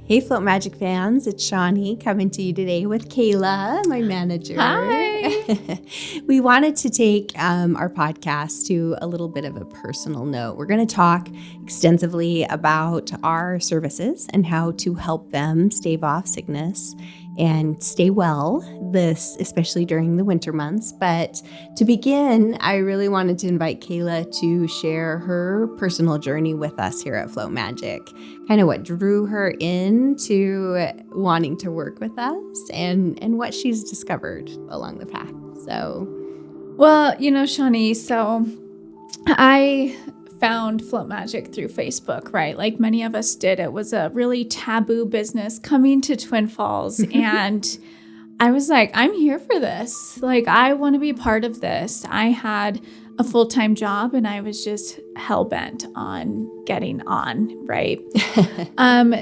Hey, Float Magic fans, it's Shawnee coming to you today with Kayla, my manager. Hi. We wanted to take our podcast to a little bit of a personal note. We're going to talk extensively about our services and how to help them stave off sickness and stay well, especially during the winter months. But to begin, I really wanted to invite Kayla to share her personal journey with us here at Float Magic, kind of what drew her into wanting to work with us and what she's discovered along the path. Well, Shawnee, so I found Float Magic through Facebook, right? Like many of us did. It was a really taboo business coming to Twin Falls. And I was like, I'm here for this. Like, I want to be part of this. I had a full-time job and I was just hell-bent on getting on, right?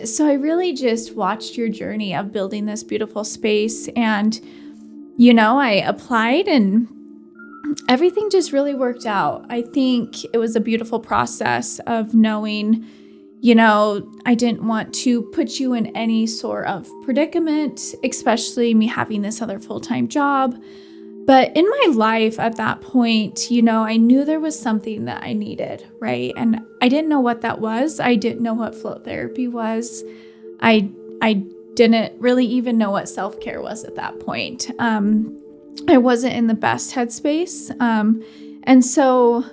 So I really just watched your journey of building this beautiful space. And, I applied and everything just really worked out. I think it was a beautiful process of knowing, I didn't want to put you in any sort of predicament, especially me having this other full-time job. But in my life at that point, I knew there was something that I needed, right? And I didn't know what that was. I didn't know what float therapy was. I didn't really even know what self-care was at that point. I wasn't in the best headspace. And so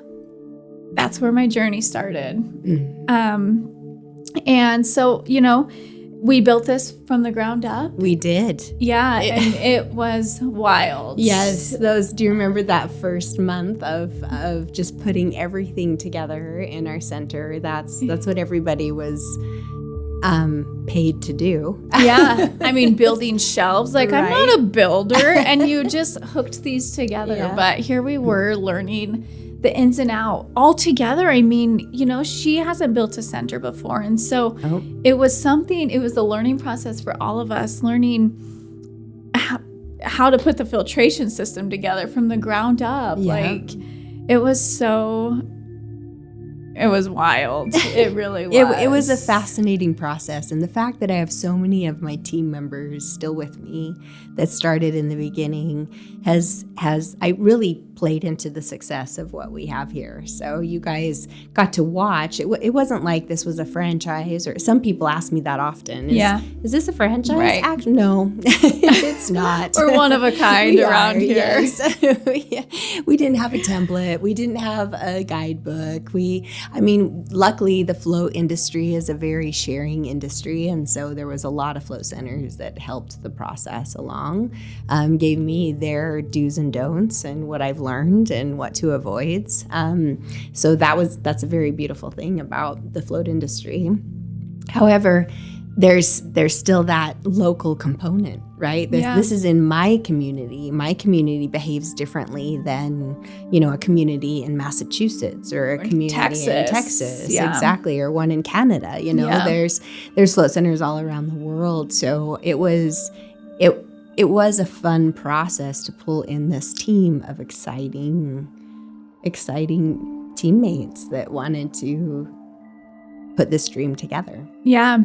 that's where my journey started. And so, we built this from the ground up. We did. Yeah, and it was wild. Yes, do you remember that first month of just putting everything together in our center? That's what everybody was paid to do. Yeah, building shelves. Like, right. I'm not a builder, and you just hooked these together. Yeah. But here we were learning the ins and out all together. She hasn't built a center before. And so It was the learning process for all of us, learning how to put the filtration system together from the ground up. Yeah. Like, it was wild. It really was. It was a fascinating process. And the fact that I have so many of my team members still with me that started in the beginning has I really played into the success of what we have here. So you guys got to watch. It wasn't like this was a franchise, or some people ask me that often. Is this a franchise? Right. No, it's not. We're one of a kind around here. Yes. We didn't have a template. We didn't have a guidebook. Luckily the float industry is a very sharing industry. And so there was a lot of float centers that helped the process along, gave me their do's and don'ts and what I've learned and what to avoid. So that's a very beautiful thing about the float industry. However, there's still that local component, right? This is in my community. My community behaves differently than, a community in Massachusetts or a community in Texas. Yeah. Exactly. Or one in Canada. There's float centers all around the world. So it was a fun process to pull in this team of exciting teammates that wanted to put this dream together. Yeah.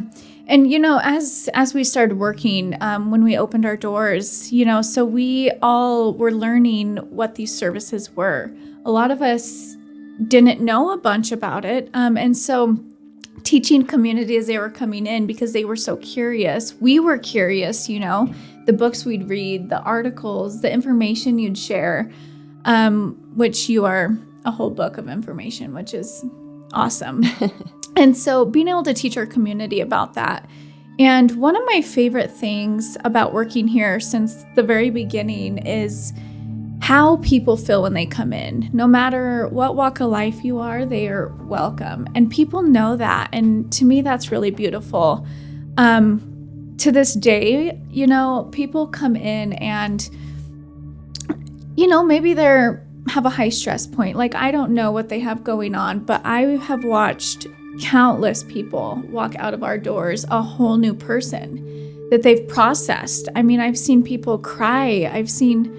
And, as we started working, when we opened our doors, so we all were learning what these services were. A lot of us didn't know a bunch about it. And so teaching community as they were coming in, because they were so curious. We were curious, the books we'd read, the articles, the information you'd share, which you are a whole book of information, which is awesome. And so being able to teach our community about that. And one of my favorite things about working here since the very beginning is how people feel when they come in. No matter what walk of life you are, they are welcome. And people know that. And to me, that's really beautiful. To this day, people come in and, maybe they're have a high stress point. Like, I don't know what they have going on, but I have watched countless people walk out of our doors a whole new person that they've processed. I've seen people cry. I've seen,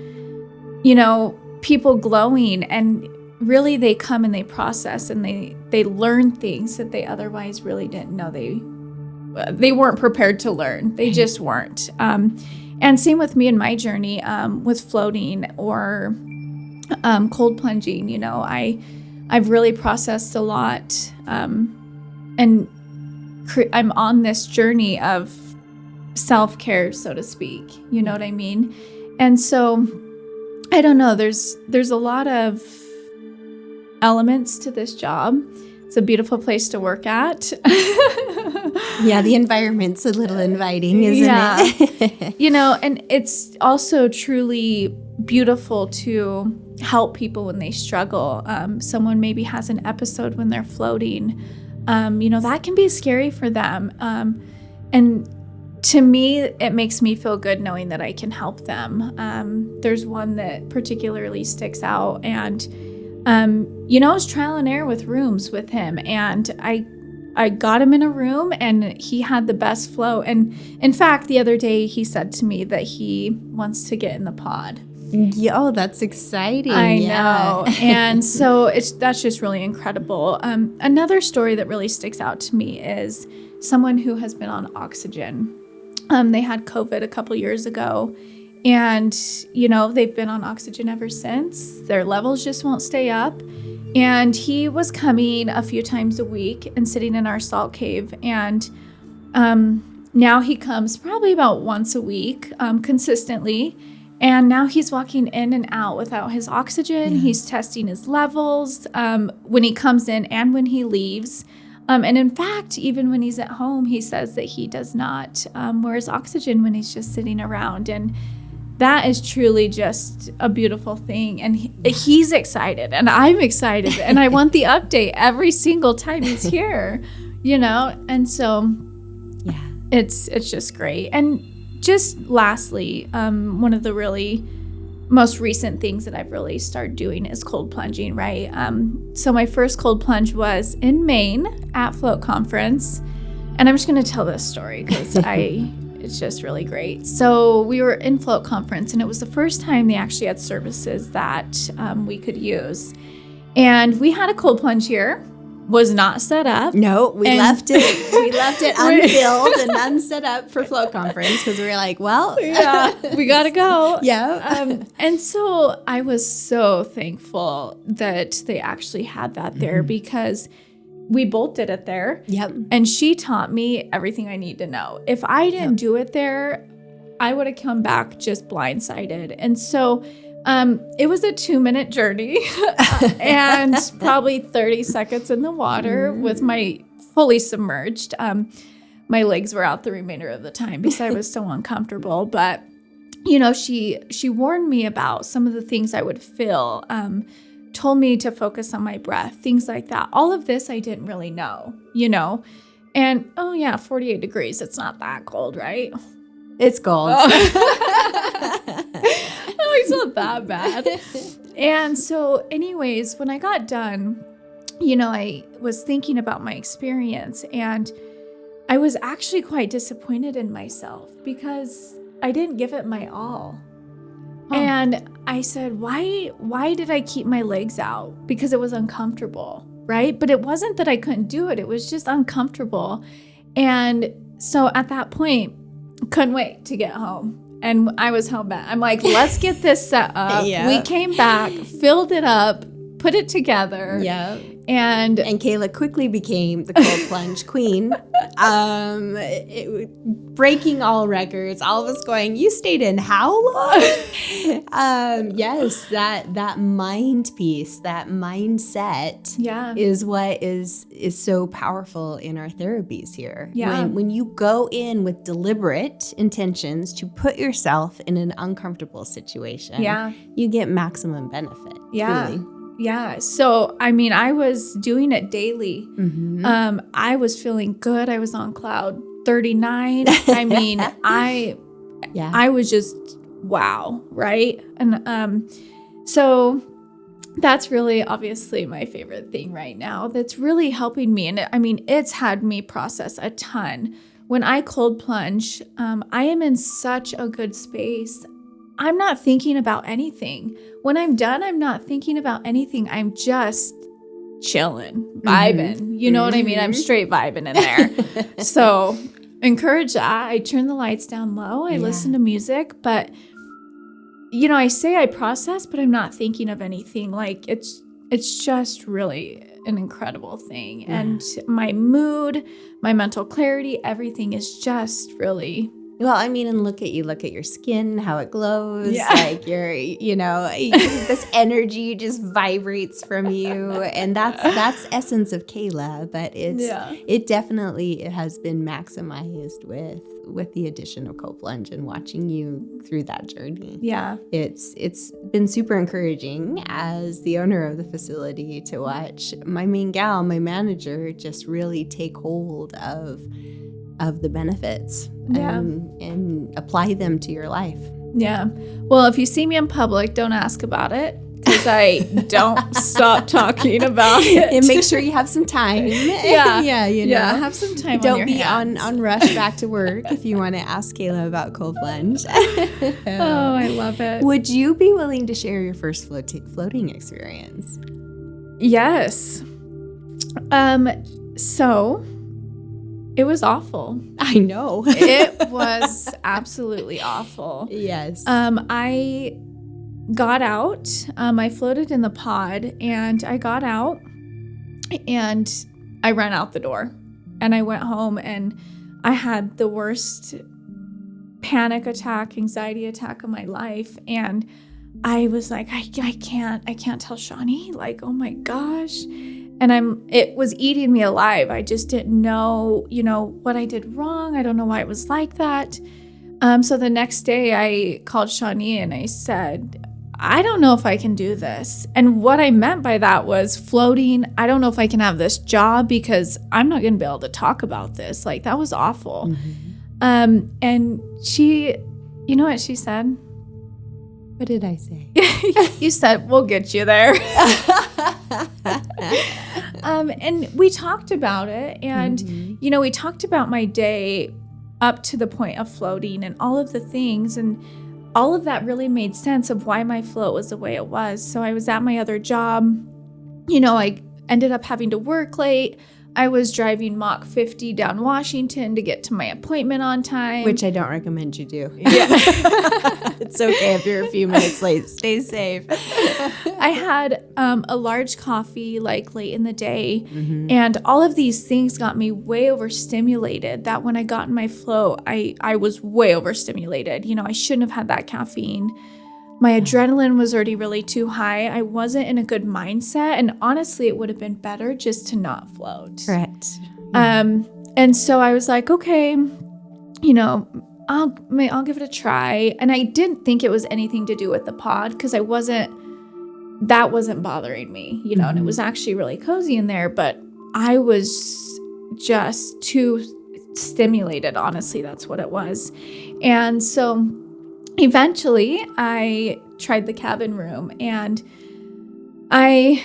people glowing, and really they come and they process and they learn things that they otherwise really didn't know they they weren't prepared to learn. They just weren't. And same with me in my journey with floating or cold plunging. I've really processed a lot, and I'm on this journey of self-care, so to speak. You know what I mean? And so I don't know. There's a lot of elements to this job. It's a beautiful place to work at. Yeah, the environment's a little inviting, isn't it? And it's also truly beautiful to help people when they struggle. Someone maybe has an episode when they're floating. That can be scary for them. And to me, it makes me feel good knowing that I can help them. There's one that particularly sticks out, and it was trial and error with rooms with him, and I got him in a room and he had the best flow. And in fact, the other day he said to me that he wants to get in the pod. Oh, that's exciting. I know. And so that's just really incredible. Another story that really sticks out to me is someone who has been on oxygen. They had COVID a couple years ago, and, they've been on oxygen ever since. Their levels just won't stay up. And he was coming a few times a week and sitting in our salt cave. And now he comes probably about once a week consistently. And now he's walking in and out without his oxygen. Yeah. He's testing his levels when he comes in and when he leaves. And in fact, even when he's at home, he says that he does not wear his oxygen when he's just sitting around. And that is truly just a beautiful thing. And he's excited and I'm excited. And I want the update every single time he's here, And so, yeah, it's just great. And just lastly, one of the really most recent things that I've really started doing is cold plunging, right? So my first cold plunge was in Maine at Float Conference. And I'm just going to tell this story because it's just really great. So we were in Float Conference, and it was the first time they actually had services that we could use. And we had a cold plunge here. Was not set up. No, we left it. We left it unfilled and unset up for Float Conference because we were like, well, yeah, we gotta go. Yeah. And so I was so thankful that they actually had that there because we both did it there. Yep. And she taught me everything I need to know. If I didn't do it there, I would have come back just blindsided. And so it was a 2-minute journey and probably 30 seconds in the water with my fully submerged. My legs were out the remainder of the time because I was so uncomfortable. But, she warned me about some of the things I would feel, told me to focus on my breath, things like that. All of this I didn't really know, And, 48 degrees. It's not that cold, right? It's cold. It's not that bad. And so anyways, when I got done, I was thinking about my experience, and I was actually quite disappointed in myself because I didn't give it my all. Oh. And I said, why did I keep my legs out? Because it was uncomfortable, right? But it wasn't that I couldn't do it. It was just uncomfortable. And so at that point, couldn't wait to get home. And I was home bent. I'm like, let's get this set up. Yeah. We came back, filled it up, put it together. Yeah. And Kayla quickly became the cold plunge queen, breaking all records. All of us going, you stayed in how long? Yes, that mind piece, that mindset, is what is so powerful in our therapies here. Yeah. When you go in with deliberate intentions to put yourself in an uncomfortable situation, you get maximum benefit. Yeah. Truly. Yeah. So, I was doing it daily. Mm-hmm. I was feeling good. I was on cloud 39. I was just, wow. Right. And, so that's really obviously my favorite thing right now. That's really helping me. And it's had me process a ton. When I cold plunge, I am in such a good space. I'm not thinking about anything. When I'm done, I'm not thinking about anything. I'm just chilling, vibing. You know what I mean? I'm straight vibing in there. So encourage that. I turn the lights down low. I listen to music, but I say I process, but I'm not thinking of anything. Like it's just really an incredible thing. Yeah. And my mood, my mental clarity, everything is just really... Well, I mean, and look at your skin, how it glows. Yeah. Like this energy just vibrates from you. And that's essence of Kayla, but it definitely has been maximized with the addition of cold plunge and watching you through that journey. Yeah. It's been super encouraging as the owner of the facility to watch my main gal, my manager, just really take hold of the benefits and apply them to your life. Yeah. Well, if you see me in public, don't ask about it because I don't stop talking about it. And make sure you have some time. Yeah, have some time don't on your be hands. on rush back to work if you want to ask Kayla about cold plunge. Oh, I love it. Would you be willing to share your first floating experience? Yes. So... it was awful. I know. It was absolutely awful. Yes. I got out. I floated in the pod and I got out and I ran out the door and I went home and I had the worst panic attack, anxiety attack of my life. And I was like, I can't tell Shawnee, like, oh my gosh. And it was eating me alive. I just didn't know, what I did wrong. I don't know why it was like that. So the next day I called Shawnee and I said, I don't know if I can do this. And what I meant by that was floating. I don't know if I can have this job because I'm not going to be able to talk about this. Like, that was awful. Mm-hmm. And she, you know what she said? What did I say? You said, we'll get you there. And we talked about it. And, we talked about my day up to the point of floating and all of the things. And all of that really made sense of why my float was the way it was. So I was at my other job. I ended up having to work late. I was driving Mach 50 down Washington to get to my appointment on time. Which I don't recommend you do. Yeah. It's okay if you're a few minutes late. Stay safe. I had a large coffee like late in the day. Mm-hmm. And all of these things got me way overstimulated that when I got in my flow, I was way overstimulated. I shouldn't have had that caffeine. My adrenaline was already really too high. I wasn't in a good mindset. And honestly, it would have been better just to not float. Correct. And so I was like, okay, I'll give it a try. And I didn't think it was anything to do with the pod because that wasn't bothering me, mm-hmm. And it was actually really cozy in there. But I was just too stimulated. Honestly, that's what it was. And so eventually, I tried the cabin room, and I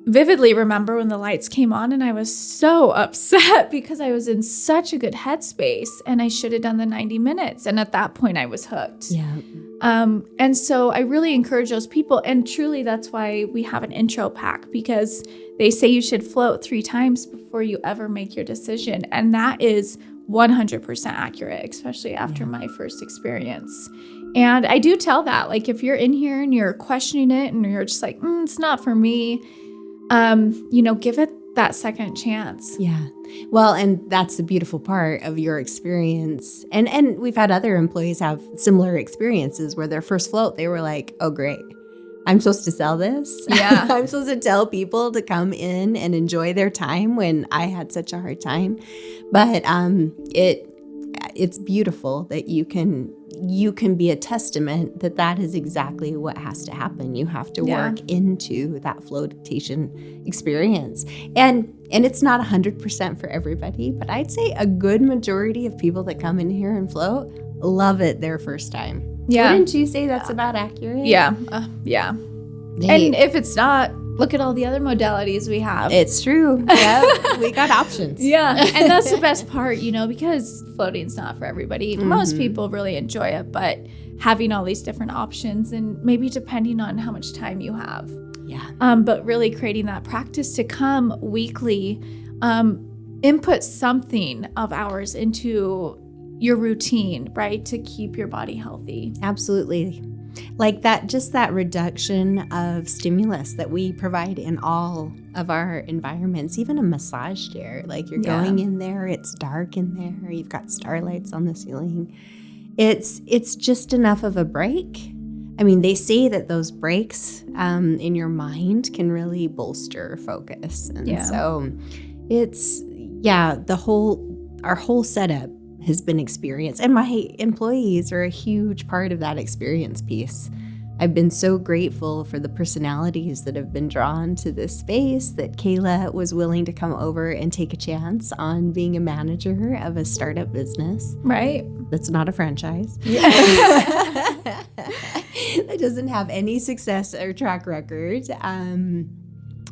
vividly remember when the lights came on, and I was so upset because I was in such a good headspace, and I should have done the 90 minutes. And at that point, I was hooked. Yeah. And so I really encourage those people, and truly, that's why we have an intro pack, because they say you should float 3 times before you ever make your decision, and that is 100% accurate, especially after my first experience. And I do tell that, like, if you're in here and you're questioning it and you're just like, it's not for me, give it that second chance. Yeah. Well, and that's the beautiful part of your experience. And we've had other employees have similar experiences where their first float, they were like, oh, great. I'm supposed to sell this. Yeah. I'm supposed to tell people to come in and enjoy their time when I had such a hard time. But it's beautiful that you can be a testament that is exactly what has to happen. You have to work into that flotation experience. And it's not 100% for everybody, but I'd say a good majority of people that come in here and float love it their first time. Yeah. Wouldn't you say that's about accurate? Yeah. Yeah. And if it's not, look at all the other modalities we have. It's true. Yeah. We got options. Yeah. And that's the best part, because floating's not for everybody. Mm-hmm. Most people really enjoy it, but having all these different options and maybe depending on how much time you have. Yeah. But really creating that practice to come weekly. input something of ours into your routine, right? To keep your body healthy. Absolutely. Like that, just that reduction of stimulus that we provide in all of our environments, even a massage chair. Like you're going in there, it's dark in there, you've got starlights on the ceiling. It's just enough of a break. I mean, they say that those breaks in your mind can really bolster focus. And so it's, our whole setup has been experienced. And my employees are a huge part of that experience piece. I've been so grateful for the personalities that have been drawn to this space, that Kayla was willing to come over and take a chance on being a manager of a startup business. Right. That's not a franchise. Yeah. That doesn't have any success or track record.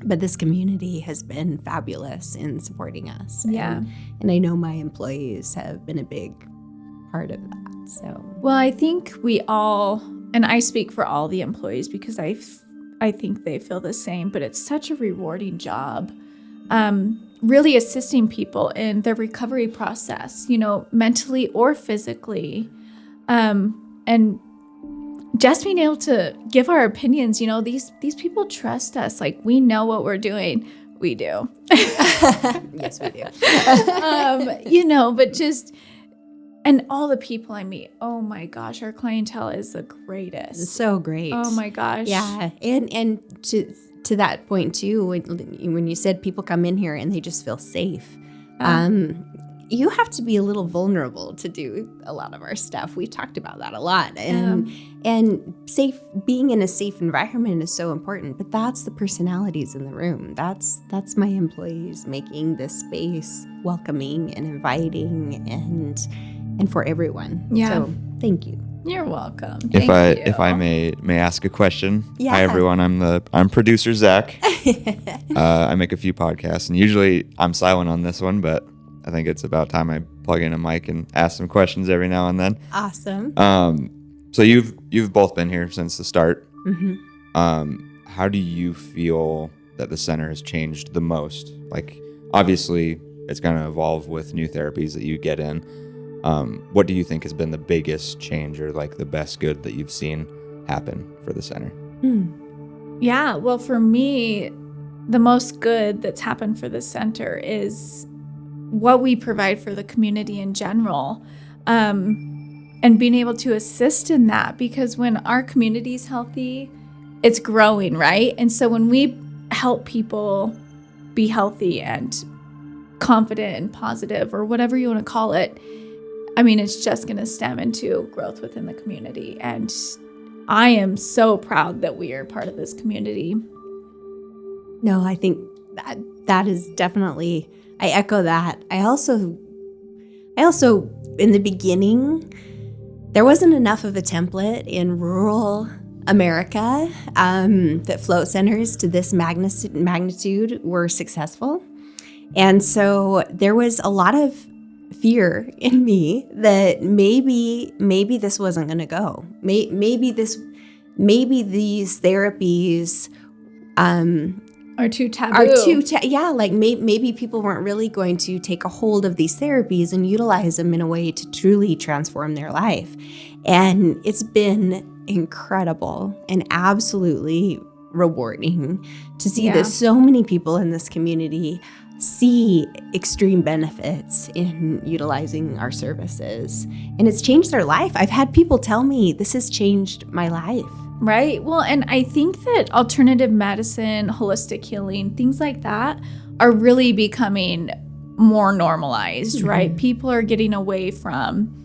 But this community has been fabulous in supporting us. Yeah. And I know my employees have been a big part of that. So, well, I think we all, and I speak for all the employees because I think they feel the same, but it's such a rewarding job. Really assisting people in their recovery process, mentally or physically. And just being able to give our opinions, these people trust us. Like, we know what we're doing. We do. Yes, we do. But just, and all the people I meet, oh my gosh, our clientele is the greatest. It's so great. Oh my gosh. Yeah. And to that point too, when you said people come in here and they just feel safe, you have to be a little vulnerable to do a lot of our stuff. We talked about that a lot. And safe, being in a safe environment is so important, but that's the personalities in the room. That's my employees making this space welcoming and inviting and for everyone. Yeah. So thank you. You're welcome. If I may ask a question. Yeah. Hi everyone. I'm producer Zach. I make a few podcasts, and usually I'm silent on this one, but I think it's about time I plug in a mic and ask some questions every now and then. Awesome. So you've both been here since the start. Mm-hmm. How do you feel that the center has changed the most? Like, obviously, it's going to evolve with new therapies that you get in. What do you think has been the biggest change or like the best good that you've seen happen for the center? Yeah, well, for me, the most good that's happened for the center is what we provide for the community in general, and being able to assist in that, because when our community is healthy, it's growing, right? And so when we help people be healthy and confident and positive, or whatever you want to call it, I mean, it's just going to stem into growth within the community. And I am so proud that we are part of this community. No, I think that is definitely, I echo that. I also, in the beginning, there wasn't enough of a template in rural America that float centers to this magnitude were successful. And so there was a lot of fear in me that maybe this wasn't going to go. Maybe these therapies Are too taboo. Like maybe people weren't really going to take a hold of these therapies and utilize them in a way to truly transform their life. And it's been incredible and absolutely rewarding to see that so many people in this community see extreme benefits in utilizing our services. And it's changed their life. I've had people tell me, this has changed my life. Right. Well, and I think that alternative medicine, holistic healing, things like that are really becoming more normalized, right? People are getting away from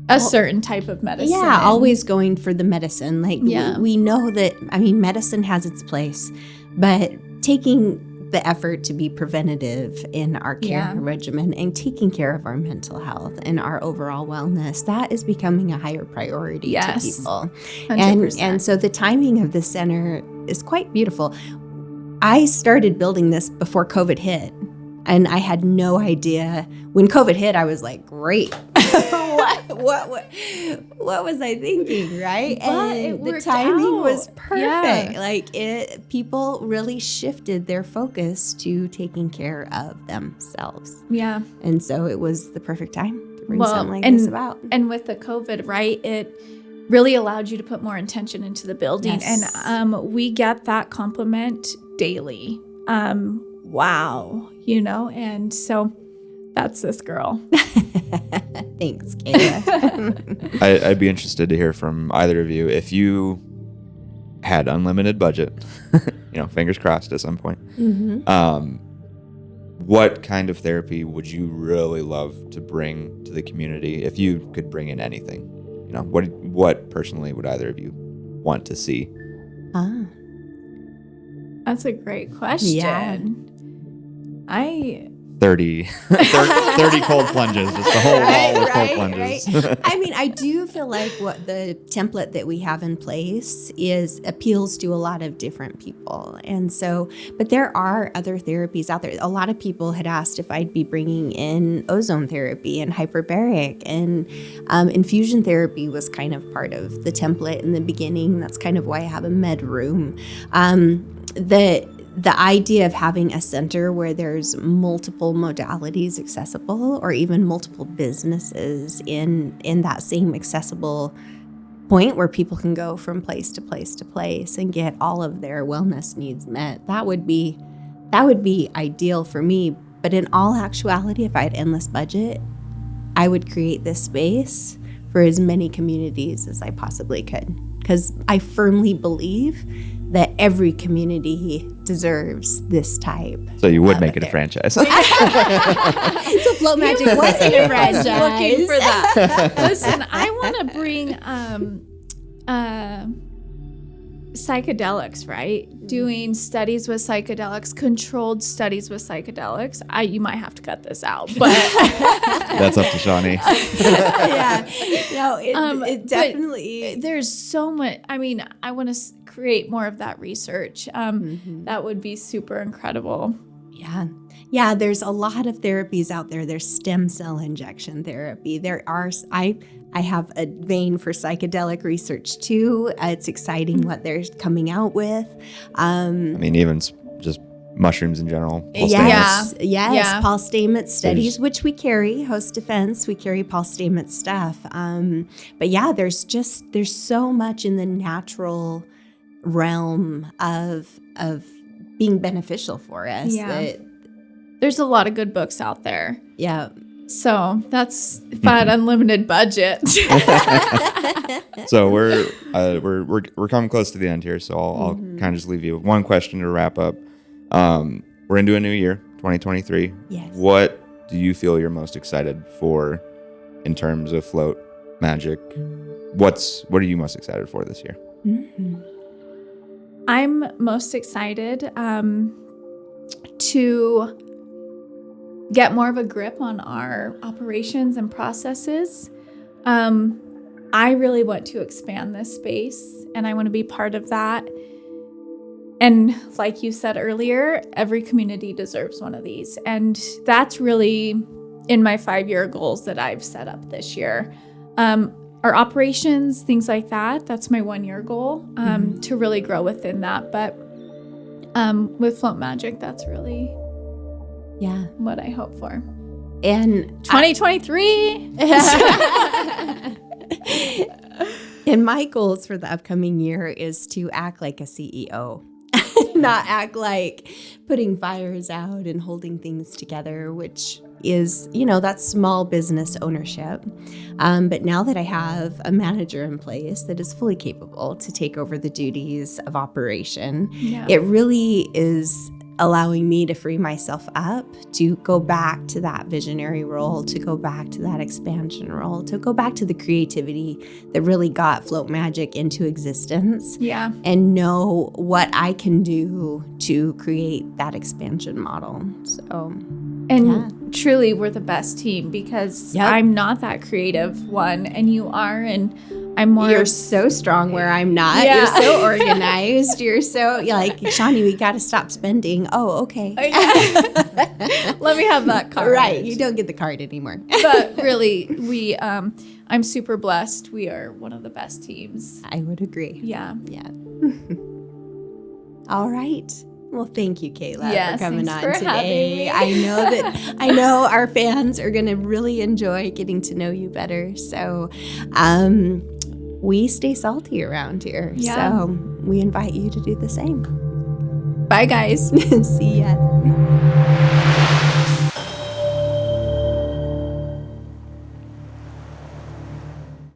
a certain type of medicine. Yeah, always going for the medicine. Like we know that, I mean, medicine has its place, but taking the effort to be preventative in our care regimen and taking care of our mental health and our overall wellness, that is becoming a higher priority to people. 100%. And so the timing of the center is quite beautiful. I started building this before COVID hit, and I had no idea. When COVID hit, I was like, great. what was I thinking, right? But And it the worked timing was out. perfect. Yeah. Like people really shifted their focus to taking care of themselves. Yeah. And so it was the perfect time to bring Well, something like and this about. and with the COVID, right, it really allowed you to put more intention into the building. Yes. And we get that compliment daily. Wow, and so that's this girl. Thanks, Kayla. I'd be interested to hear from either of you if you had unlimited budget, fingers crossed at some point. Mm-hmm. What kind of therapy would you really love to bring to the community if you could bring in anything? What personally would either of you want to see? That's a great question. Yeah. 30 cold plunges, just the whole wall of cold plunges. Right. I mean, I do feel like what the template that we have in place appeals to a lot of different people. And so, but there are other therapies out there. A lot of people had asked if I'd be bringing in ozone therapy and hyperbaric, and infusion therapy was kind of part of the template in the beginning. That's kind of why I have a med room. The idea of having a center where there's multiple modalities accessible, or even multiple businesses in that same accessible point where people can go from place to place to place and get all of their wellness needs met, that would be ideal for me. But in all actuality, if I had endless budget, I would create this space for as many communities as I possibly could, because I firmly believe that every community deserves this type. So you would make it a franchise. So Float Magic wasn't a franchise. Looking for that. Listen, I want to bring psychedelics, right? Doing studies with psychedelics, controlled studies with psychedelics. You might have to cut this out, but that's up to Shawnee. Yeah, no, it definitely. There's so much. I mean, I want to create more of that research. That would be super incredible. Yeah. There's a lot of therapies out there. There's stem cell injection therapy. I have a vein for psychedelic research too. It's exciting what they're coming out with. I mean, even just mushrooms in general. Paul Yes. Stamets. Yes. Paul Stamets studies, which we carry, Host Defense, we carry Paul Stamets stuff. But yeah, there's so much in the natural realm of being beneficial for us. Yeah. There's a lot of good books out there. Yeah. So that's if I had unlimited budget. So we're coming close to the end here. So I'll kind of just leave you with one question to wrap up. We're into a new year, 2023. Yes. What do you feel you're most excited for in terms of Float Magic? What are you most excited for this year? Mm-hmm. I'm most excited to get more of a grip on our operations and processes. I really want to expand this space, and I want to be part of that. And like you said earlier, every community deserves one of these. And that's really in my 5-year goals that I've set up this year. Our operations, things like that, that's my 1-year goal, to really grow within that. But with Float Magic, that's really what I hope for. And 2023. And my goals for the upcoming year is to act like a CEO, not act like putting fires out and holding things together, which is, that's small business ownership. But now that I have a manager in place that is fully capable to take over the duties of operation, it really is allowing me to free myself up to go back to that visionary role, to go back to that expansion role, to go back to the creativity that really got Float Magic into existence. Yeah. And know what I can do to create that expansion model. So, truly, we're the best team because I'm not that creative one, and you are, and I'm more. You're so strong where I'm not. Yeah. You're so organized. You're so like, Shawnee, we got to stop spending. Oh, okay. Let me have that card. Right. You don't get the card anymore. But really, I'm super blessed. We are one of the best teams. I would agree. Yeah. Yeah. All right. Well, thank you, Kayla, Yes, for coming on thanks for having today. me. I know our fans are going to really enjoy getting to know you better. So, we stay salty around here. Yeah. So we invite you to do the same. Bye, guys. See ya.